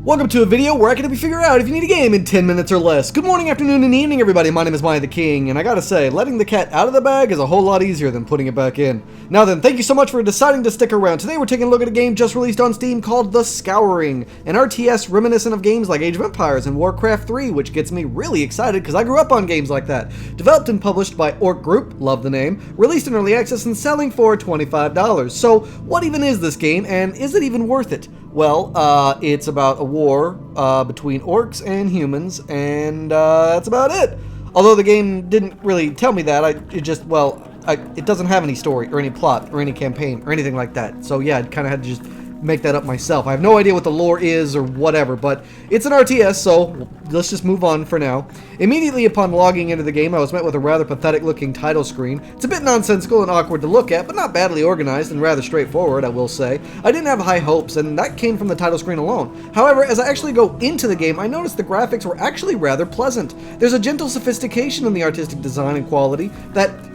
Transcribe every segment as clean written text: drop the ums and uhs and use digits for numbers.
Welcome to a video where I can help you figure out if you need a game in 10 minutes or less. Good morning, afternoon, and evening, everybody. My name is miahtheking, and I gotta say, letting the cat out of the bag is a whole lot easier than putting it back in. Now then, thank you so much for deciding to stick around. Today we're taking a look at a game just released on Steam called The Scouring, an RTS reminiscent of games like Age of Empires and Warcraft 3, which gets me really excited because I grew up on games like that. Developed and published by Orc Group, love the name, released in early access and selling for $25. So, what even is this game, and is it even worth it? Well, it's about a war between orcs and humans, and that's about it. Although the game didn't really tell me that, it doesn't have any story or any plot or any campaign or anything like that. So yeah, I kind of had to just make that up myself. I have no idea what the lore is or whatever, but it's an RTS, so let's just move on for now. Immediately upon logging into the game, I was met with a rather pathetic looking title screen. It's a bit nonsensical and awkward to look at, but not badly organized and rather straightforward, I will say. I didn't have high hopes, and that came from the title screen alone. However, as I actually go into the game, I noticed the graphics were actually rather pleasant. There's a gentle sophistication in the artistic design and quality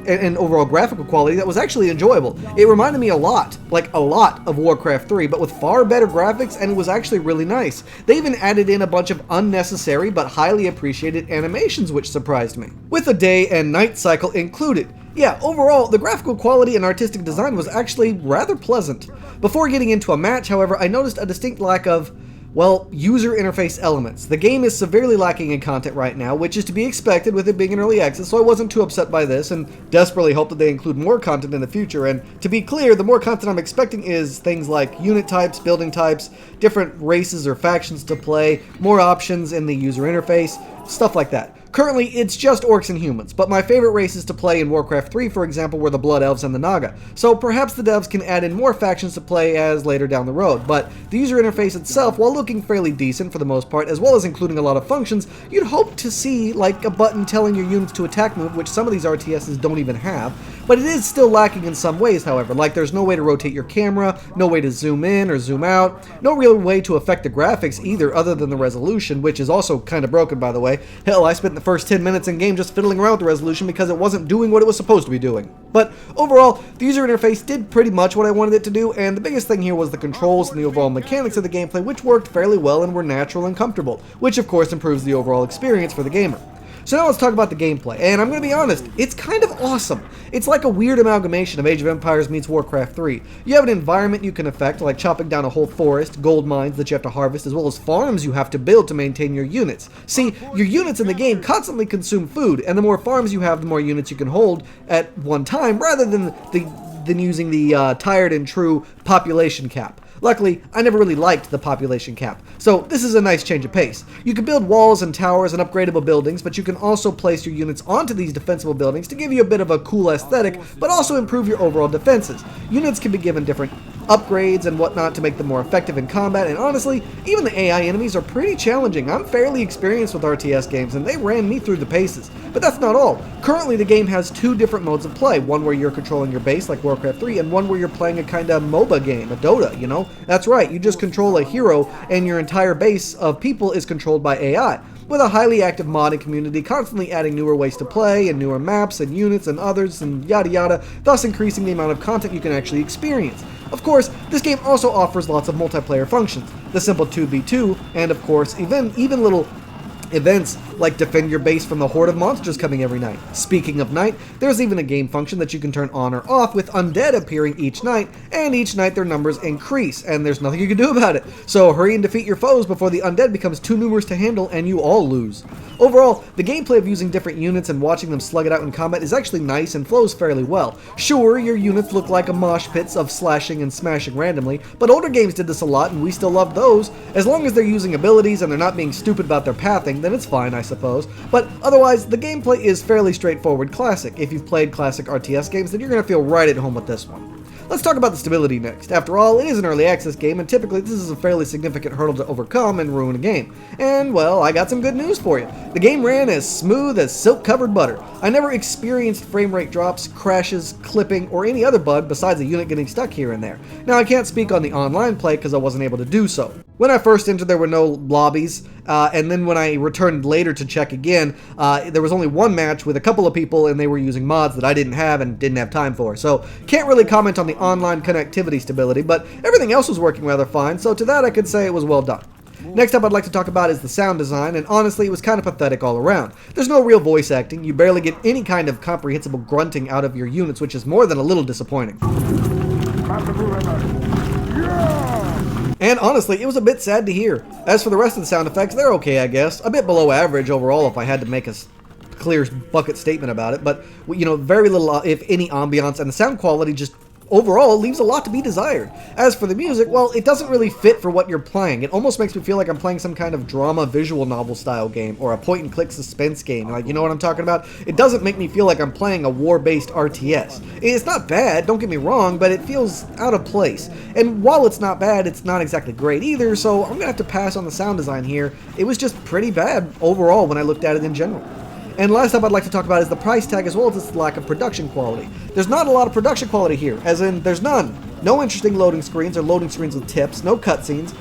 and overall graphical quality that was actually enjoyable. It reminded me a lot of Warcraft 3, but with far better graphics, and it was actually really nice. They even added in a bunch of unnecessary but highly appreciated animations, which surprised me, with a day and night cycle included. Yeah, overall, the graphical quality and artistic design was actually rather pleasant. Before getting into a match, however, I noticed a distinct lack of, well, user interface elements. The game is severely lacking in content right now, which is to be expected with it being in early access, so I wasn't too upset by this and desperately hope that they include more content in the future. And to be clear, the more content I'm expecting is things like unit types, building types, different races or factions to play, more options in the user interface, stuff like that. Currently, it's just orcs and humans, but my favorite races to play in Warcraft 3, for example, were the Blood Elves and the Naga, so perhaps the devs can add in more factions to play as later down the road. But the user interface itself, while looking fairly decent for the most part, as well as including a lot of functions, you'd hope to see like a button telling your units to attack move, which some of these RTSs don't even have, but it is still lacking in some ways, however, like there's no way to rotate your camera, no way to zoom in or zoom out, no real way to affect the graphics either other than the resolution, which is also kind of broken, by the way. Hell, I spent the first 10 minutes in game just fiddling around with the resolution because it wasn't doing what it was supposed to be doing. But overall, the user interface did pretty much what I wanted it to do, and the biggest thing here was the controls and the overall mechanics of the gameplay, which worked fairly well and were natural and comfortable, which of course improves the overall experience for the gamer. So now let's talk about the gameplay, and I'm going to be honest, it's kind of awesome. It's like a weird amalgamation of Age of Empires meets Warcraft 3. You have an environment you can affect, like chopping down a whole forest, gold mines that you have to harvest, as well as farms you have to build to maintain your units. See, your units in the game constantly consume food, and the more farms you have, the more units you can hold at one time, rather than using the tired and true population cap. Luckily, I never really liked the population cap, so this is a nice change of pace. You can build walls and towers and upgradable buildings, but you can also place your units onto these defensible buildings to give you a bit of a cool aesthetic, but also improve your overall defenses. Units can be given different upgrades and whatnot to make them more effective in combat, and honestly, even the AI enemies are pretty challenging. I'm fairly experienced with RTS games, and they ran me through the paces. But that's not all. Currently, the game has two different modes of play, one where you're controlling your base like Warcraft 3, and one where you're playing a kind of MOBA game, a Dota, you know? That's right, you just control a hero, and your entire base of people is controlled by AI, with a highly active modding community constantly adding newer ways to play, and newer maps, and units, and others, and yada yada, thus increasing the amount of content you can actually experience. Of course, this game also offers lots of multiplayer functions, the simple 2v2, and of course, even little events like defend your base from the horde of monsters coming every night. Speaking of night, there's even a game function that you can turn on or off with undead appearing each night, and each night their numbers increase, and there's nothing you can do about it. So hurry and defeat your foes before the undead becomes too numerous to handle and you all lose. Overall, the gameplay of using different units and watching them slug it out in combat is actually nice and flows fairly well. Sure, your units look like a mosh pits of slashing and smashing randomly, but older games did this a lot and we still love those. As long as they're using abilities and they're not being stupid about their pathing, then it's fine, I suppose. But otherwise, the gameplay is fairly straightforward classic. If you've played classic RTS games, then you're going to feel right at home with this one. Let's talk about the stability next. After all, it is an early access game, and typically this is a fairly significant hurdle to overcome and ruin a game. And, well, I got some good news for you. The game ran as smooth as silk-covered butter. I never experienced frame rate drops, crashes, clipping, or any other bug besides a unit getting stuck here and there. Now, I can't speak on the online play because I wasn't able to do so. When I first entered, there were no lobbies, and then when I returned later to check again, there was only one match with a couple of people, and they were using mods that I didn't have and didn't have time for. So, can't really comment on the online connectivity stability, but everything else was working rather fine, so to that I could say it was well done. Next up I'd like to talk about is the sound design, and honestly it was kind of pathetic all around. There's no real voice acting, you barely get any kind of comprehensible grunting out of your units, which is more than a little disappointing. And honestly, it was a bit sad to hear. As for the rest of the sound effects, they're okay I guess. A bit below average overall if I had to make a clear bucket statement about it, but you know, very little if any ambiance, and the sound quality just overall leaves a lot to be desired. As for the music, well, it doesn't really fit for what you're playing. It almost makes me feel like I'm playing some kind of drama visual novel style game or a point and click suspense game. Like, you know what I'm talking about? It doesn't make me feel like I'm playing a war-based RTS. It's not bad, don't get me wrong, but it feels out of place. And while it's not bad, it's not exactly great either, so I'm gonna have to pass on the sound design here. It was just pretty bad overall when I looked at it in general. And last up I'd like to talk about is the price tag as well as its lack of production quality. There's not a lot of production quality here, as in there's none. No interesting loading screens or loading screens with tips, no cutscenes,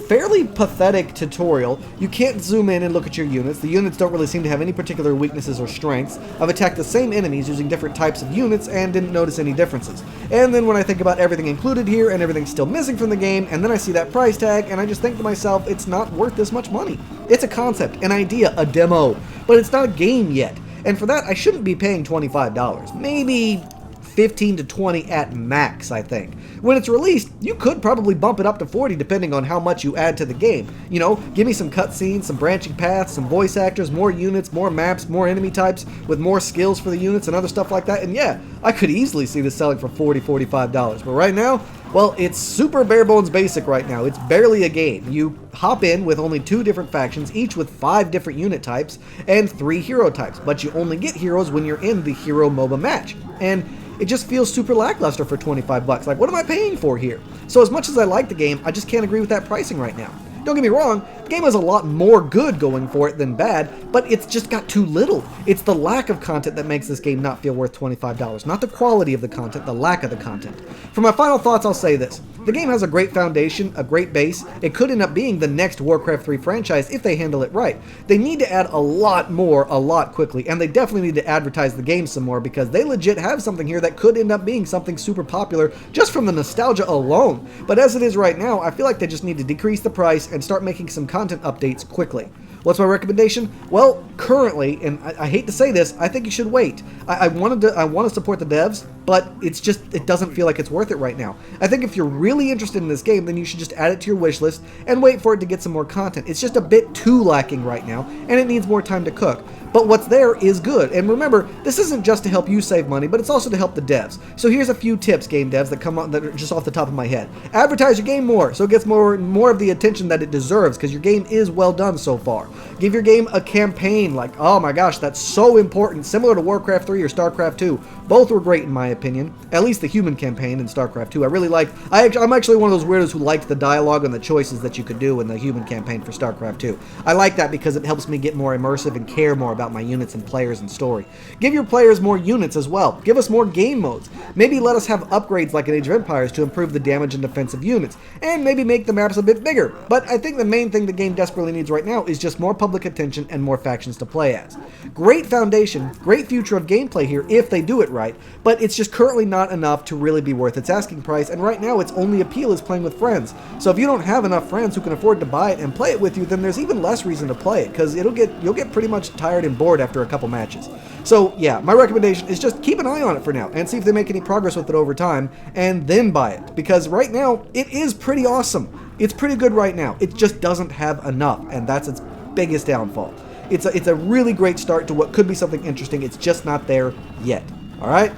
fairly pathetic tutorial. You can't zoom in and look at your units. The units don't really seem to have any particular weaknesses or strengths. I've attacked the same enemies using different types of units and didn't notice any differences. And then when I think about everything included here and everything still missing from the game, and then I see that price tag and I just think to myself, it's not worth this much money. It's a concept, an idea, a demo, but it's not a game yet. And for that, I shouldn't be paying $25. Maybe 15 to 20 at max, I think. When it's released, you could probably bump it up to 40 depending on how much you add to the game. You know, give me some cutscenes, some branching paths, some voice actors, more units, more maps, more enemy types with more skills for the units and other stuff like that. And yeah, I could easily see this selling for $40, $45. But right now, well, it's super bare bones basic right now. It's barely a game. You hop in with only 2 different factions, each with 5 different unit types and 3 hero types. But you only get heroes when you're in the hero MOBA match. And it just feels super lackluster for 25 bucks. Like, what am I paying for here? So as much as I like the game, I just can't agree with that pricing right now. Don't get me wrong, the game has a lot more good going for it than bad, but it's just got too little. It's the lack of content that makes this game not feel worth $25. Not the quality of the content, the lack of the content. For my final thoughts, I'll say this. The game has a great foundation, a great base. It could end up being the next Warcraft 3 franchise if they handle it right. They need to add a lot more, a lot quickly, and they definitely need to advertise the game some more because they legit have something here that could end up being something super popular just from the nostalgia alone. But as it is right now, I feel like they just need to decrease the price and start making some content updates quickly. What's my recommendation? Well, currently, and I hate to say this, I think you should wait. I want to support the devs, but it doesn't feel like it's worth it right now. I think if you're really interested in this game, then you should just add it to your wish list and wait for it to get some more content. It's just a bit too lacking right now, and it needs more time to cook. But what's there is good. And remember, this isn't just to help you save money, but it's also to help the devs. So here's a few tips, game devs, that come on that are just off the top of my head. Advertise your game more, so it gets more of the attention that it deserves, because your game is well done so far. Give your game a campaign, like, oh my gosh, that's so important, similar to Warcraft 3 or StarCraft 2. Both were great in my opinion, at least the human campaign in StarCraft 2. I really liked, I'm actually one of those weirdos who liked the dialogue and the choices that you could do in the human campaign for StarCraft 2. I like that because it helps me get more immersive and care more about my units and players and story. Give your players more units as well. Give us more game modes. Maybe let us have upgrades like in Age of Empires to improve the damage and defense of units, and maybe make the maps a bit bigger. But I think the main thing the game desperately needs right now is just more public attention and more factions to play as. Great foundation, great future of gameplay here if they do it right, but it's just currently not enough to really be worth its asking price, and right now its only appeal is playing with friends. So if you don't have enough friends who can afford to buy it and play it with you, then there's even less reason to play it, because you'll get pretty much tired and bored after a couple matches. So yeah, my recommendation is just keep an eye on it for now and see if they make any progress with it over time, and then buy it, because right now it is pretty awesome. It's pretty good right now. It just doesn't have enough, and that's its biggest downfall. It's a really great start to what could be something interesting. It's just not there yet. Alright,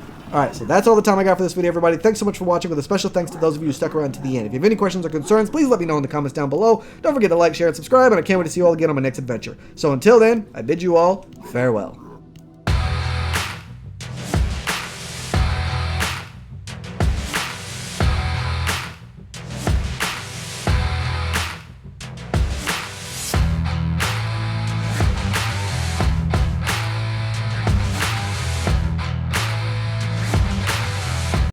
so that's all the time I got for this video, everybody. Thanks so much for watching, with a special thanks to those of you who stuck around to the end. If you have any questions or concerns, please let me know in the comments down below. Don't forget to like, share, and subscribe, and I can't wait to see you all again on my next adventure. So until then, I bid you all farewell.